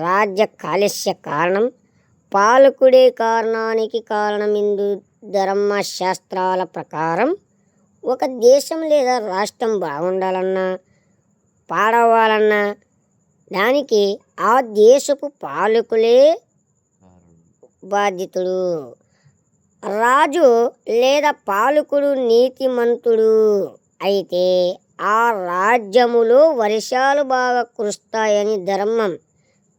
రాజ్య కాలుష్య కారణం పాలకుడే కారణానికి కారణం. హిందూ ధర్మశాస్త్రాల ప్రకారం ఒక దేశం లేదా రాష్ట్రం బాగుండాలన్నా పాడవాలన్నా దానికి ఆ దేశపు పాలకులే బాధ్యతుడు. రాజు లేదా పాలకుడు నీతిమంతుడు అయితే ఆ రాజ్యములో వర్షాలు బాగా కురుస్తాయని ధర్మం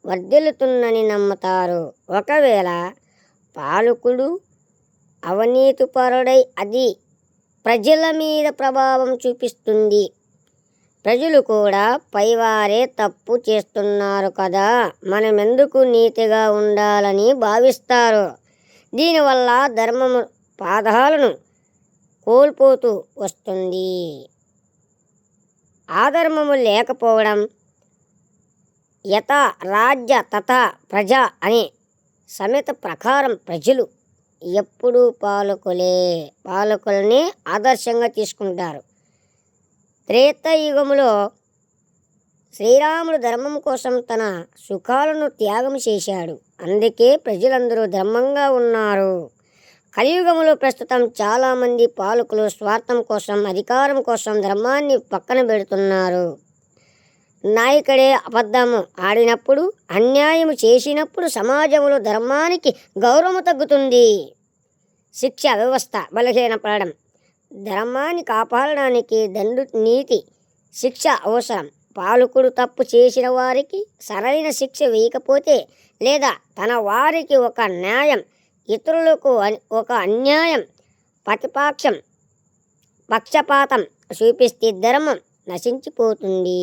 వర్ధిల్లుతుందని నమ్ముతారు. ఒకవేళ పాలకుడు అవినీతిపరుడై అది ప్రజల మీద ప్రభావం చూపిస్తుంది. ప్రజలు కూడా పైవారే తప్పు చేస్తున్నారు కదా, మనమెందుకు నీతిగా ఉండాలని భావిస్తారు. దీనివల్ల ధర్మము పాదాలను కోల్పోతూ వస్తుంది. ఆధర్మము లేకపోవడం యథా రాజ్య తథా ప్రజ అనే సమిత ప్రకారం ప్రజలు ఎప్పుడూ పాలకులనే ఆదర్శంగా తీసుకుంటారు. త్రేతాయుగములో శ్రీరాముడు ధర్మం కోసం తన సుఖాలను త్యాగం చేశాడు. అందుకే ప్రజలందరూ ధర్మంగా ఉన్నారు. కలియుగంలో ప్రస్తుతం చాలామంది పాలకులు స్వార్థం కోసం, అధికారం కోసం ధర్మాన్ని పక్కన పెడుతున్నారు. నాయకుడే అబద్ధము ఆడినప్పుడు, అన్యాయం చేసినప్పుడు సమాజంలో ధర్మానికి గౌరవం తగ్గుతుంది. శిక్ష వ్యవస్థ బలహీనపడడం. ధర్మాన్ని కాపాడడానికి నీతి శిక్ష అవసరం. పాలకుడు తప్పు చేసిన వారికి సరైన శిక్ష వేయకపోతే లేదా తన వారికి ఒక న్యాయం, ఇతరులకు ఒక అన్యాయం, పక్షపాతం చూపిస్తే ధర్మం నశించిపోతుంది.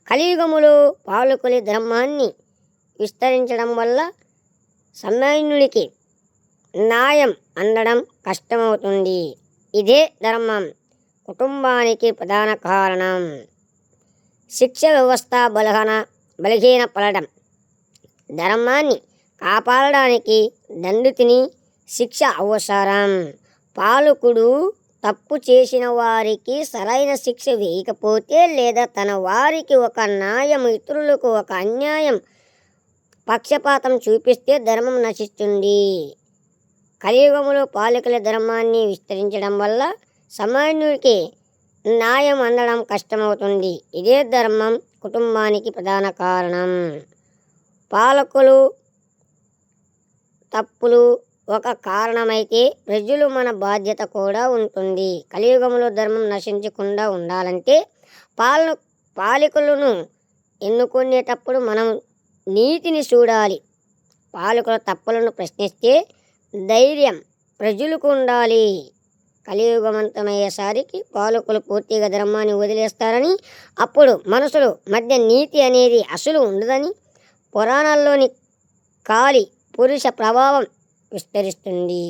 కలియుగములో పాలకుల ధర్మాన్ని విస్తరించడం వల్ల సామాన్యుడికి న్యాయం అందడం కష్టమవుతుంది. ఇదే ధర్మం కుటుంబానికి ప్రధాన కారణం. శిక్ష వ్యవస్థ బలహీనపడడం. ధర్మాన్ని కాపాడడానికి దండితుని శిక్ష అవసరం. పాలకుడు తప్పు చేసిన వారికి సరైన శిక్ష వేయకపోతే లేదా తన వారికి ఒక న్యాయం, ఇతరులకు ఒక అన్యాయం, పక్షపాతం చూపిస్తే ధర్మం నశిస్తుంది. కలియుగంలో పాలకుల ధర్మాన్ని విస్తరించడం వల్ల సామాన్యుడికి న్యాయం అందడం కష్టమవుతుంది. ఇదే ధర్మం కుటుంబానికి ప్రధాన కారణం. పాలకులు తప్పులు ఒక కారణమైతే ప్రజలు మన బాధ్యత కూడా ఉంటుంది. కలియుగంలో ధర్మం నశించకుండా ఉండాలంటే పాలకులను ఎన్నుకునేటప్పుడు మనం నీతిని చూడాలి. పాలకుల తప్పులను ప్రశ్నిస్తే ధైర్యం ప్రజలకు ఉండాలి. కలియుగమంతమయ్యేసరికి పాలకులు పూర్తిగా ధర్మాన్ని వదిలేస్తారని, అప్పుడు మనుషుల మధ్య నీతి అనేది అసలు ఉండదని పురాణాల్లోని కాళీ పురుష ప్రభావం విస్తరిస్తుంది.